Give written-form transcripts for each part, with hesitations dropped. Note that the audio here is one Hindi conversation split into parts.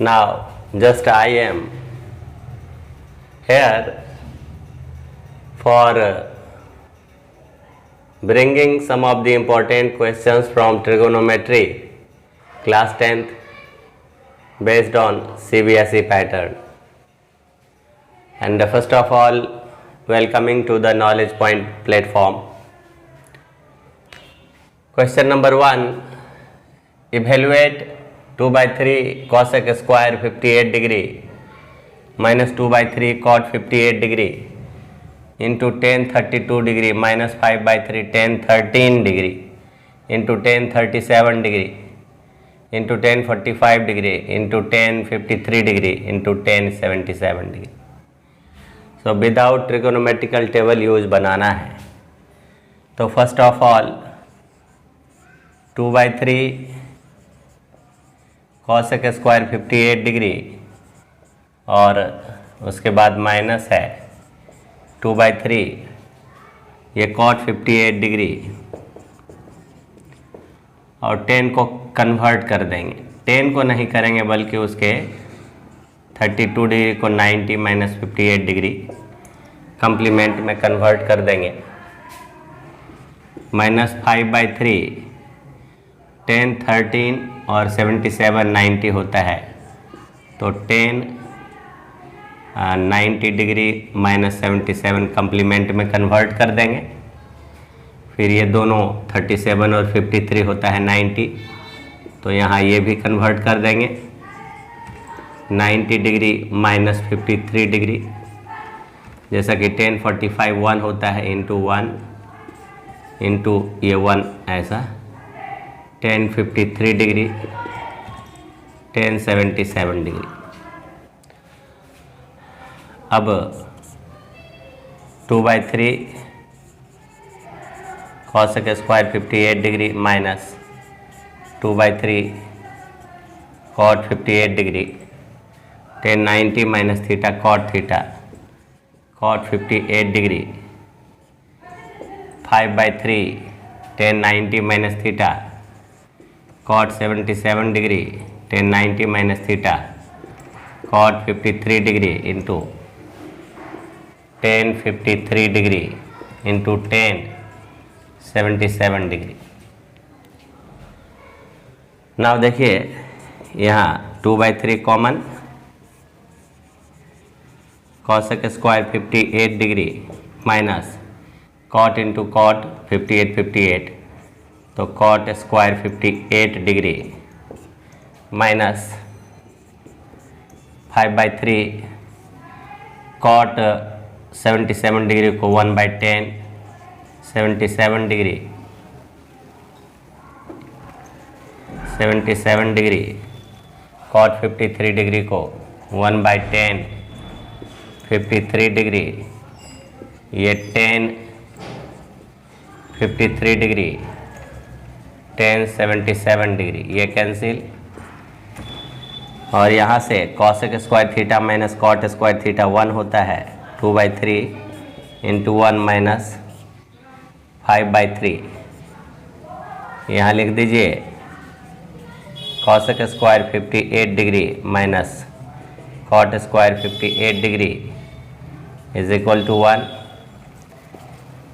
Now just I am here for bringing some of the important questions from trigonometry class 10th based on CBSE pattern. And first of all, welcoming to the Knowledge Point platform. Question number 1, evaluate 2 by 3 cosec square 58 degree minus 2 by 3 cot 58 degree into tan 32 degree minus 5 by 3 tan 13 degree into tan 37 degree into tan 45 degree into tan 53 degree into tan 77 degree. So without trigonometrical table use बनाना है. तो first of all 2 by 3 cosec square 58 degree और उसके बाद माइनस है 2 by 3 ये cot 58 डिग्री और tan को कन्वर्ट कर देंगे. tan को नहीं करेंगे बल्कि उसके 32 डिग्री को 90 माइनस 58 डिग्री कंप्लीमेंट में कन्वर्ट कर देंगे. माइनस 5 by 3 tan 13 और 77 90 होता है तो tan 90 डिग्री माइनस 77 कंप्लीमेंट में कन्वर्ट कर देंगे. फिर ये दोनों 37 और 53 होता है 90 तो यहाँ ये भी कन्वर्ट कर देंगे. 90 डिग्री माइनस 53 डिग्री जैसा कि tan 45 1 होता है इंटू 1 इंटू ये 1 ऐसा tan 53 डिग्री tan 77 डिग्री. अब 2 by 3 cosec square 58 degree minus 2 by 3 cot 58 degree tan 90 minus theta cot 58 degree 5 by 3 tan 90 minus theta cot 77 degree tan 90 minus theta cot 53 degree into tan 53 degree into tan 77 degree. Now देखिए यहाँ 2 by 3 common cosec square 58 degree minus cot into cot 58 तो cot square 58 degree minus 5 by 3 cot 77 degree को 1 by 10 77 degree 77 degree cot 53 degree को 1 by 10 53 डिग्री ये tan 53 डिग्री tan 77 डिग्री ये कैंसिल और यहाँ से cosec square theta minus cot square theta 1 होता है 2 by 3 इंटू 1 माइनस 5 by 3. यहाँ लिख दीजिए cosec square 58 degree minus cot square 58 degree is equal to 1.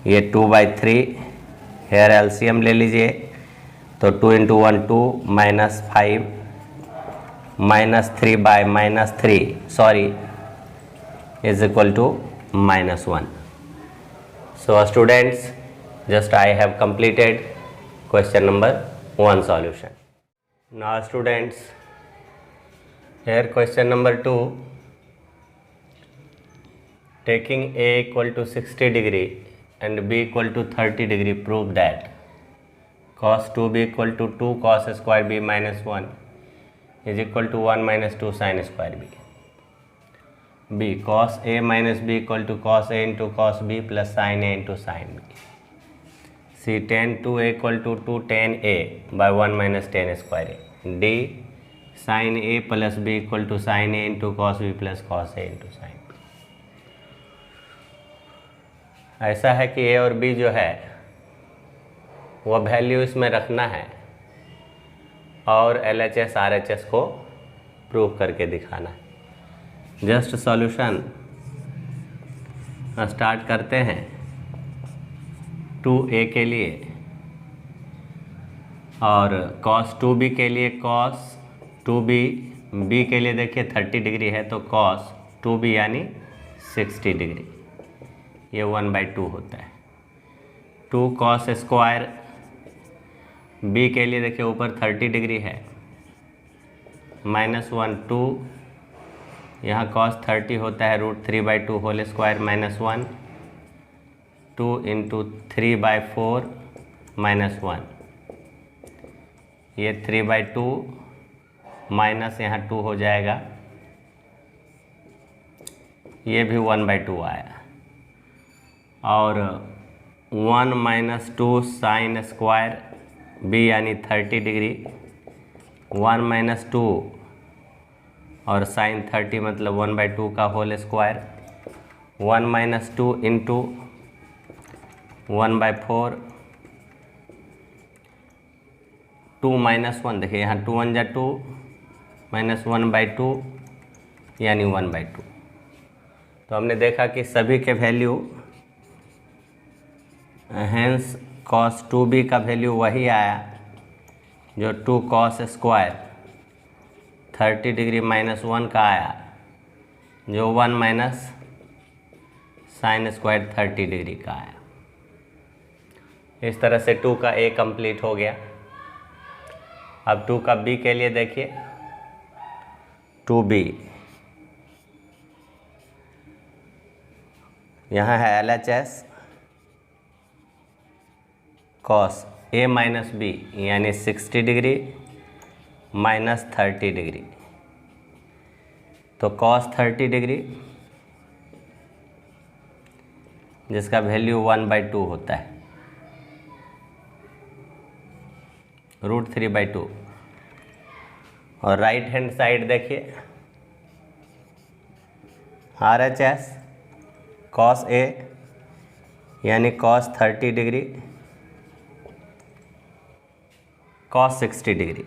ये 2 by 3 हेयर एलसीएम ले लीजिए तो 2 into 1 2 minus 5 minus 3 by minus 3 sorry is equal to minus 1. So students, just I have completed question number 1 solution. Now students, here question number 2, taking A equal to 60 degree and B equal to 30 degree, prove that cos 2B equal to 2 cos square B minus 1 is equal to 1 minus 2 sin square B. B cos A minus B equal to cos A into cos B plus sin A into sin B. C tan 2A equal to 2 tan A by 1 minus tan square A. D sin A plus B equal to sin A into cos B plus cos A into sin B. ऐसा है कि A और B जो है वो वैल्यू इसमें रखना है और LHS RHS को प्रूव करके दिखाना है। जस्ट सॉल्यूशन स्टार्ट करते हैं 2a के लिए और cos 2b के लिए cos 2b, b के लिए देखिए 30 डिग्री है तो cos 2b यानी 60 डिग्री, ये 1/2 होता है। 2 cos स्क्वायर b के लिए देखिए ऊपर 30 डिग्री है, -1 2, यहाँ cos 30 होता है √3/2 होल स्क्वायर -1, 2 × 3/4 -1, ये 3/2 माइनस यहाँ 2 हो जाएगा, ये भी 1/2 आया। और 1 - 2 sin स्क्वायर b यानी 30 डिग्री, 1 - 2 और sin 30 मतलब 1/2 का होल स्क्वायर, 1 - 2 × 1/4, 2 - 1 देखिए यहाँ 2 × 1 2 -1/2 यानी 1/2। तो हमने देखा कि सभी के वैल्यू, हेंस cos 2b का वैल्यू वही आया जो 2 cos स्क्वायर 30 डिग्री -1 का आया, जो 1 - sin स्क्वायर 30 डिग्री का आया। इस तरह से 2 का a कंप्लीट हो गया। अब 2 का b के लिए देखिए 2b, यहाँ है LHS cos a - b यानी 60 डिग्री -30 डिग्री, तो cos 30 डिग्री जिसका वैल्यू 1/2 होता है, √3/2। और राइट हैंड साइड देखिए RHS cos a यानी cos 30 degree cos 60 degree,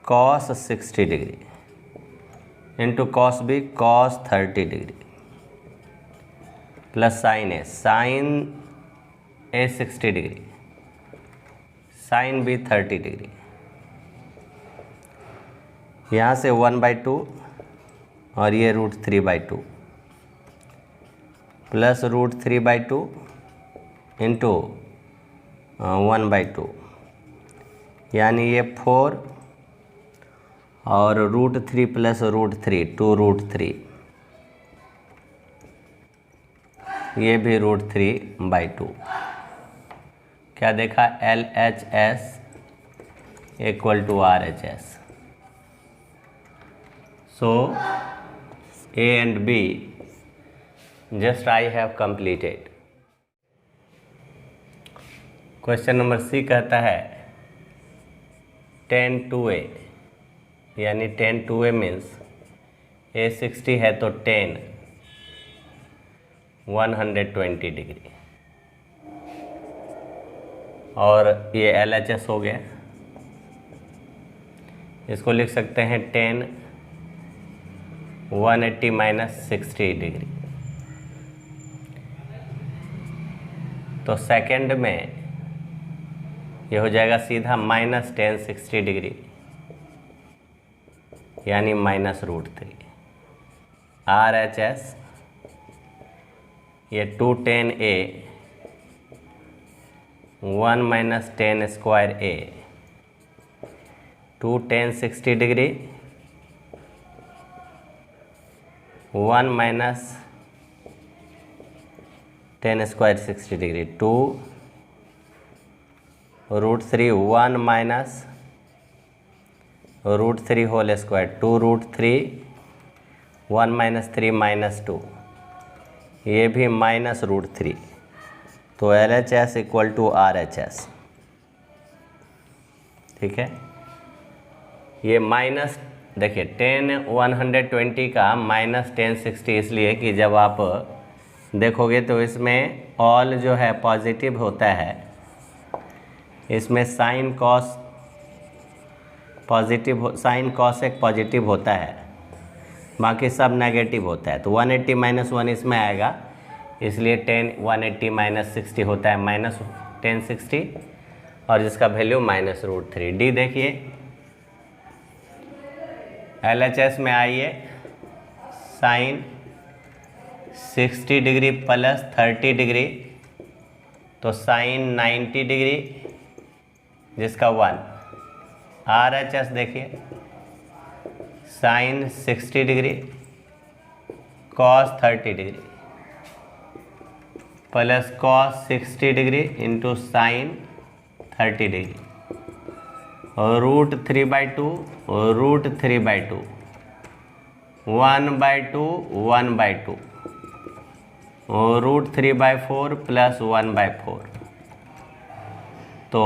cos 60 degree into cos b cos 30 degree plus sin a 60 degree, sin b 30 degree, यहाँ से 1/2 और ये √3/2 प्लस √3/2 इंटू 1/2 यानी ये 4 और √3 प्लस √3 2√3, ये भी √3/2। क्या देखा? LHS = RHS। So A and B just I have completed। Question number C कहता है tan 2a यानी tan 2a मीन्स a 60 है तो tan 120 डिग्री, और ये LHS हो गया। इसको लिख सकते हैं tan 180 - 60 डिग्री। तो सेकंड में ये हो जाएगा सीधा -tan 60 डिग्री यानी -√3। RHS ये 2 tan a 1 - tan square a 2 tan 60 degree 1 - tan square 60 degree 2 √3 1 - √3 whole square 2 √3 1 - 3 - 2, ये भी -√3। तो LHS = RHS। ठीक है, ये माइनस देखिए tan 120 का -tan 60 इसलिए कि जब आप देखोगे तो इसमें ऑल जो है पॉजिटिव होता है, इसमें sine cos positive, sign cosec positive होता है, बाकी सब नेगेटिव होता है। तो 180 - 1 इसमें आएगा, इसलिए 10 180 - 60 होता है, माइनस 1060, और जिसका वैल्यू -√3। डी देखिए, LHS में आइए, साइन 60 डिग्री प्लस 30 डिग्री, तो साइन 90 डिग्री जिसका 1। RHS देखिए, sine 60 degree cos 30 degree plus cos 60 degree into sine 30 degree, और √3/2 √3/2 1/2 1/2 और √3/4 प्लस 1/4। तो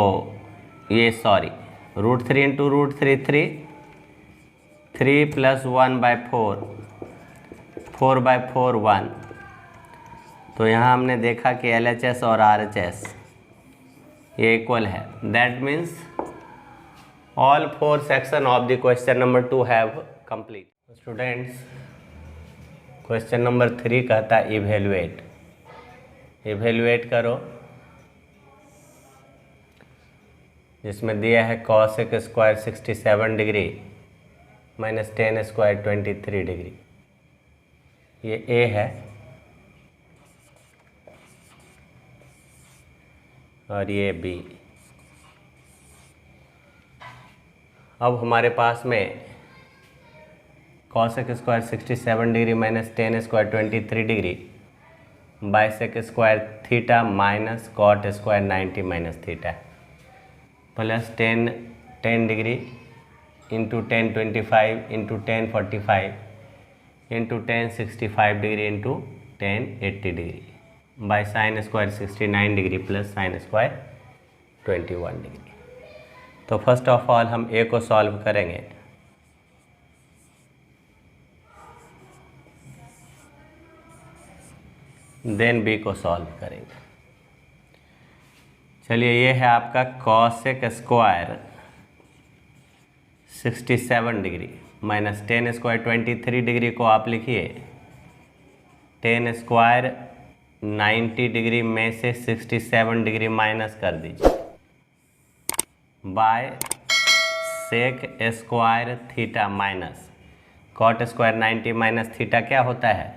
ये सॉरी, √3 इंटू √3 3 प्लस 1/4 4/4 1। तो यहाँ हमने देखा कि LHS और RHS ये इक्वल है। That means all 4 section of the question number 2 have complete. Students, question number 3 कहता है इवेल्युएट। इवेल्युएट करो, जिसमें दिया है cosec square 67 degree minus tan square 23 degree. ये ए है और ये बी। अब हमारे पास में cosec square 67 degree minus tan square 23 degree, by sec square theta minus cot square 90 minus theta, plus 10 degree into 10 25 into 10 45 into 10 65 degree into 10 80 degree, by sine square 69 degree plus sine square 21 degree. तो फर्स्ट ऑफ ऑल हम ए को सॉल्व करेंगे। देन बी को सॉल्व करेंगे। चलिए, ये है आपका cosec square 67 degree minus tan square 23 degree को आप लिखिए 10 स्क्वायर 90 डिग्री में से 67 डिग्री माइनस कर दीजिए, by sec square theta minus cot square 90 minus theta क्या होता है,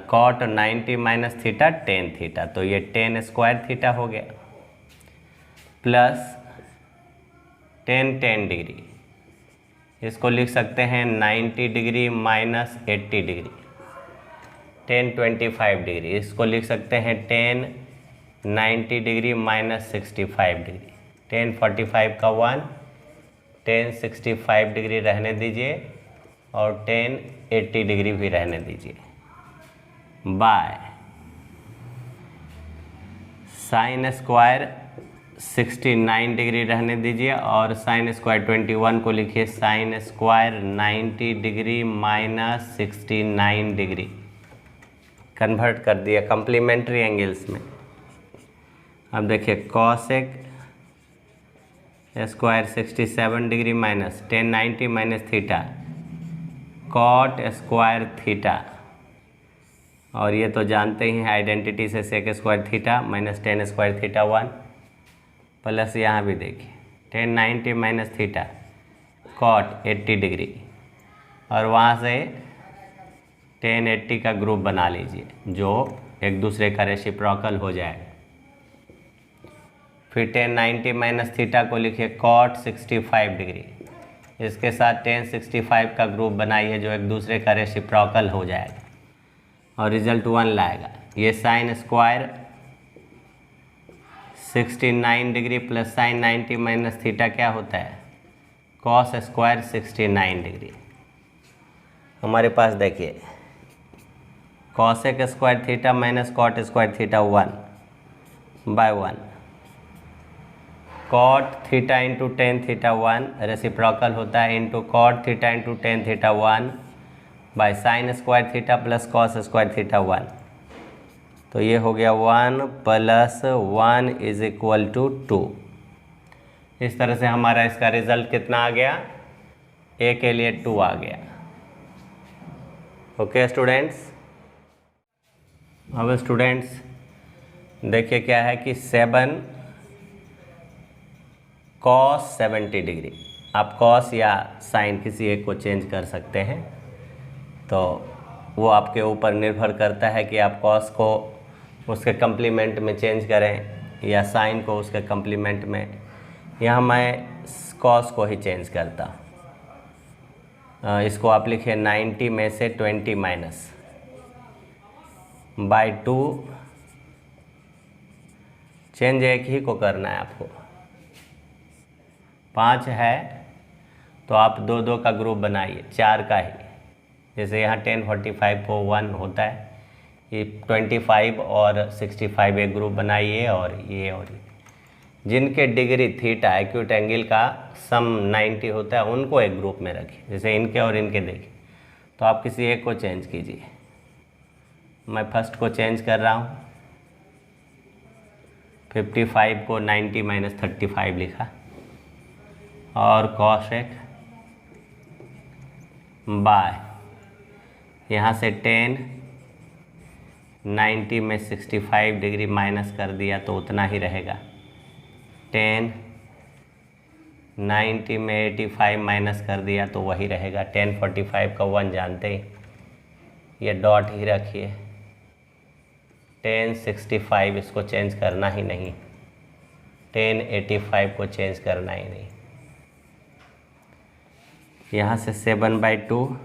cot 90 minus theta tan theta, तो ये 10 स्क्वायर थीटा हो गया, प्लस 10 डिग्री, इसको लिख सकते हैं 90 डिग्री माइनस 80 डिग्री, 25 डिग्री, इसको लिख सकते हैं 90 डिग्री माइनस 65 डिग्री, 45 का 1, 65 डिग्री रहने दीजिए और 80 डिग्री भी रहने दीजिए, बाय साइन स्क्वायर 69 डिग्री रहने दीजिए और साइन स्क्वायर 21 को लिखिए sine square 90 degree minus 69 degree, convert कर दिया कम्प्लीमेंट्री एंगल्स में। अब देखिए cosec square 67 degree minus 1090 minus theta cot square theta, और ये तो जानते ही हैं आइडेंटिटी से sec square theta minus 10 square theta 1, plus यहाँ भी देखिए 1090 माइनस थीटा कॉट 80 डिग्री, और वहाँ से 1080 का ग्रुप बना लीजिए जो एक दूसरे का रेसिप्रोकल हो जाए। फिर 1090 माइनस थीटा को लिखिए कॉट 65 डिग्री, इसके साथ 1065 का ग्रुप बनाइए जो एक दूसरे का रेसिप्रोकल हो जाएगा और रिजल्ट 1 लाएगा। ये sign square 69 degree plus sign 90 minus theta क्या होता है, कॉस स्क्वायर 69 डिग्री। हमारे पास देखिए cosec square theta minus cot square theta 1/1, cot theta into tan theta 1 reciprocal होता है into cot theta into tan theta 1 by sine square theta plus cos square theta 1। तो ये हो गया 1 + 1 = 2। इस तरह से हमारा इसका रिजल्ट कितना आ गया, ए के लिए 2 आ गया। ओके स्टूडेंट्स, अब स्टूडेंट्स देखिए क्या है कि 7 cos 70 डिग्री, आप cos या साइन किसी एक को चेंज कर सकते हैं, तो वो आपके ऊपर निर्भर करता है कि आप cos को उसके कम्प्लीमेंट में चेंज करें या साइन को उसके कम्प्लीमेंट में। यहाँ मैं cos को ही चेंज करता हूँ। इसको आप लिखिए 90 में से 20 माइनस बाई 2, चेंज एक ही को करना है आपको। 5 है तो आप 2-2 का ग्रुप बनाइए, 4 का ही, जैसे यहाँ 10 45 को 1 होता है, ये 25 और 65 एक ग्रुप बनाइए, और ये जिनके डिग्री थीटा एक्यूट एंगल का सम 90 होता है उनको एक ग्रुप में रखिए, जैसे इनके और इनके देखिए। तो आप किसी एक को चेंज कीजिए, मैं फर्स्ट को चेंज कर रहा हूँ, 55 को 90 माइनस 35 लिखा, और cosec बाय यहाँ से 10 90 में 65 डिग्री माइनस कर दिया तो उतना ही रहेगा, 10 90 में 85 माइनस कर दिया तो वही रहेगा, 10 45 का 1 जानते ही, ये डॉट ही रखिए, 10 65 इसको चेंज करना ही नहीं, 10 85 को चेंज करना ही नहीं। यहाँ से 7/2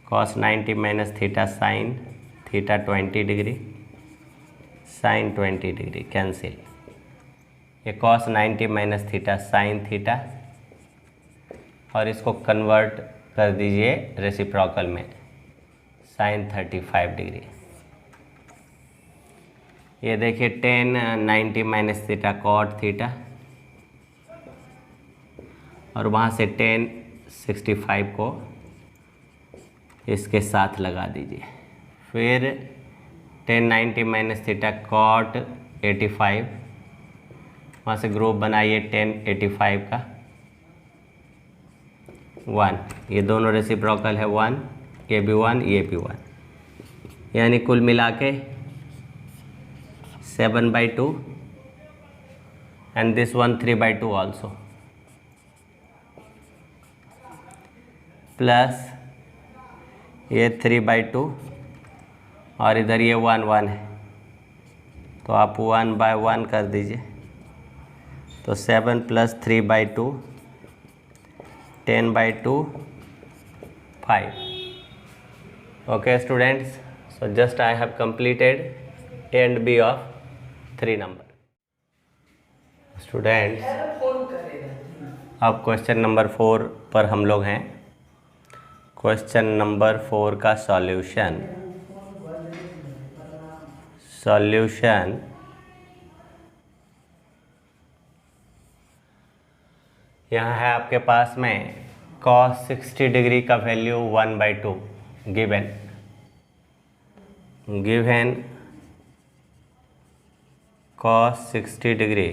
cos 90 minus theta sine theta 20 degree sine 20 degree cancel, ये cos 90 minus theta sine theta, और इसको कन्वर्ट कर दीजिए रेसिप्रोकल में, साइन 35 डिग्री। ये देखिए 10 90 माइनस थीटा कॉट थीटा, और वहाँ से 10 65 को इसके साथ लगा दीजिए, फिर 10 90 माइनस थीटा कॉट 85, वहाँ से ग्रुप बनाइए 10 85 का 1, ये दोनों रेसिप्रोकल है 1, ये भी 1 ये भी 1, यानी कुल मिला के 7/2 and this one 3/2 also, plus ये 3/2 और इधर ये 1 1 है, तो आप 1/1 कर दीजिए, तो 7 + 3/2 10/2 5। Okay students, so just I have completed A and B of 3 number. Students, अब क्वेश्चन नंबर 4 पर हम लोग हैं। क्वेश्चन नंबर 4 का सॉल्यूशन यहाँ है आपके पास में cos 60 डिग्री का वैल्यू 1/2 गिवन cos 60 डिग्री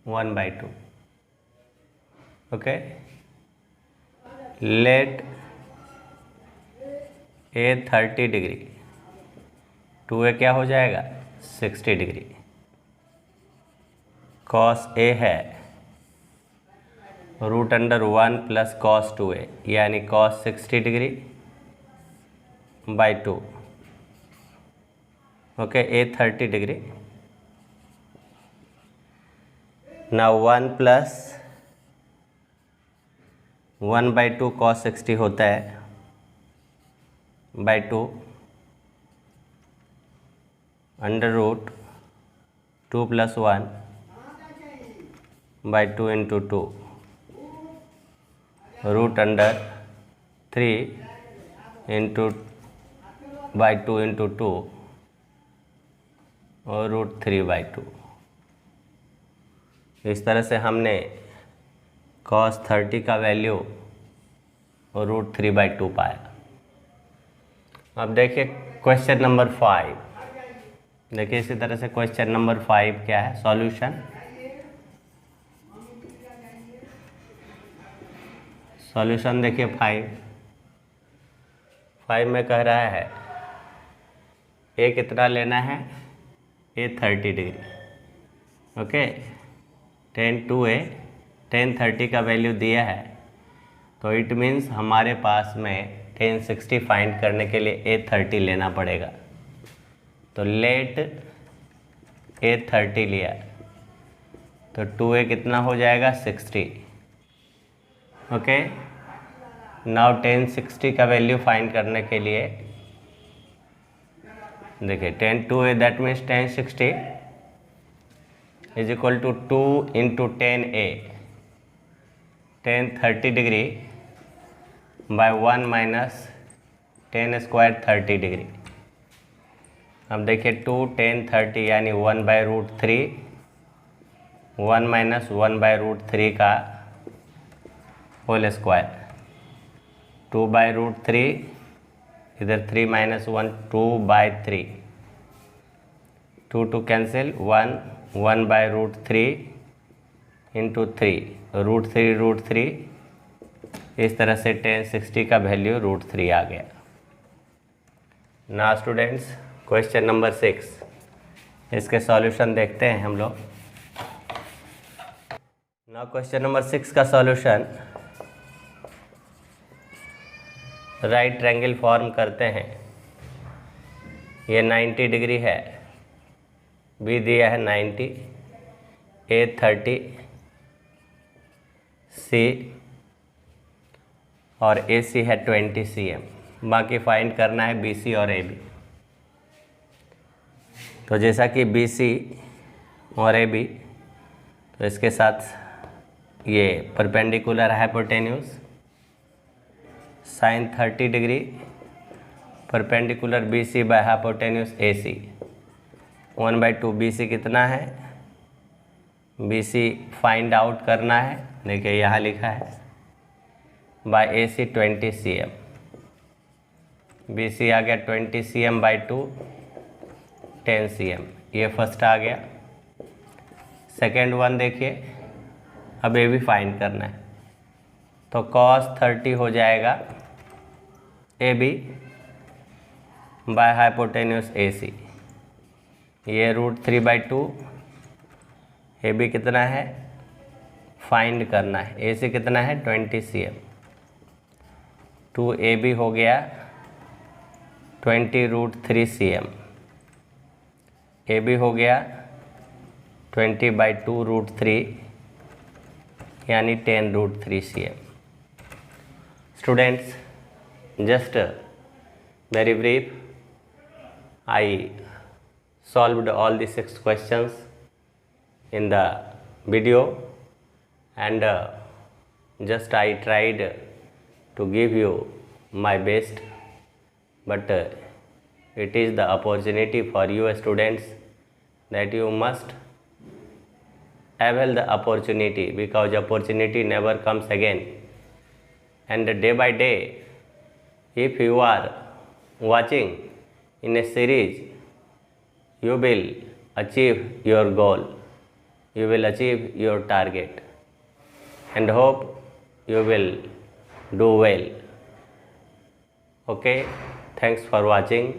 1/2। Okay, let A 30 degree, 2A क्या हो जाएगा 60 डिग्री, cos A है √1 + cos 2A, यानी cos 60 degree / 2। Okay, A 30 degree, now 1 + 1/2 cos 60 होता है /2 √2 + 1 /2 × 2 √3 /2 × 2 और √3/2। इस तरह से हमने cos 30 का वैल्यू और √3/2 पाया। अब देखिए क्वेश्चन नंबर 5, देखिए इसी तरह से क्वेश्चन नंबर 5 क्या है, सॉल्यूशन सॉल्यूशन देखिए 5 में कह रहा है ए कितना लेना है, ए 30 डिग्री। ओके, tan 30 का वैल्यू दिया है, तो इट मीन्स हमारे पास में tan 60 फाइंड करने के लिए ए 30 लेना पड़ेगा। तो लेट ए 30 लिया तो 2a कितना हो जाएगा 60। ओके, नाउ tan 60 का वैल्यू फाइंड करने के लिए देखिए tan 2a that means tan 60 is equal to 2 into tan a, tan 30 degree by 1 minus tan square 30 degree. अब देखिए 2 tan 30 यानी 1/√3, 1 माइनस 1/√3 का होल स्क्वायर, 2/√3 इधर 3 माइनस 1 2/3, 2 कैंसिल 1/√3 इंटू 3 √3 इस तरह से tan 60 का वैल्यू √3 आ गया। ना स्टूडेंट्स, क्वेश्चन नंबर 6, इसके सॉल्यूशन देखते हैं हम लोग। ना क्वेश्चन नंबर 6 का सॉल्यूशन राइट ट्रायंगल फॉर्म करते हैं। ये 90 डिग्री है, बी दिया है 90, ए 30, सी और ए सी है 20 cm। बाकी फाइंड करना है बी सी और ए बी। तो जैसा कि बी सी और ए बी, तो इसके साथ ये perpendicular hypotenuse sine 30 degree perpendicular B C by hypotenuse A C, 1/2 B C कितना है, बी सी फाइंड आउट करना है। देखिए यहाँ लिखा है बाय ए सी 20 cm, बी सी आ गया 20 cm/2 10 cm, ये फर्स्ट आ गया। सेकेंड वन देखिए, अब ये भी फाइंड करना है, तो cos 30 हो जाएगा A B by hypotenuse A C, ये √3/2, ए बी कितना है फाइंड करना है, ए सी कितना है 20 cm, 2 ए बी हो गया 20√3 cm, ए बी हो गया 20/2 √3 यानी 10√3 cm। Students, just very brief, I solved all the 6 questions in the video, and just I tried to give you my best, but it is the opportunity for you students that you must avail the opportunity, because opportunity never comes again. And day by day, if you are watching in a series, you will achieve your goal, you will achieve your target, and hope you will do well. Okay, thanks for watching.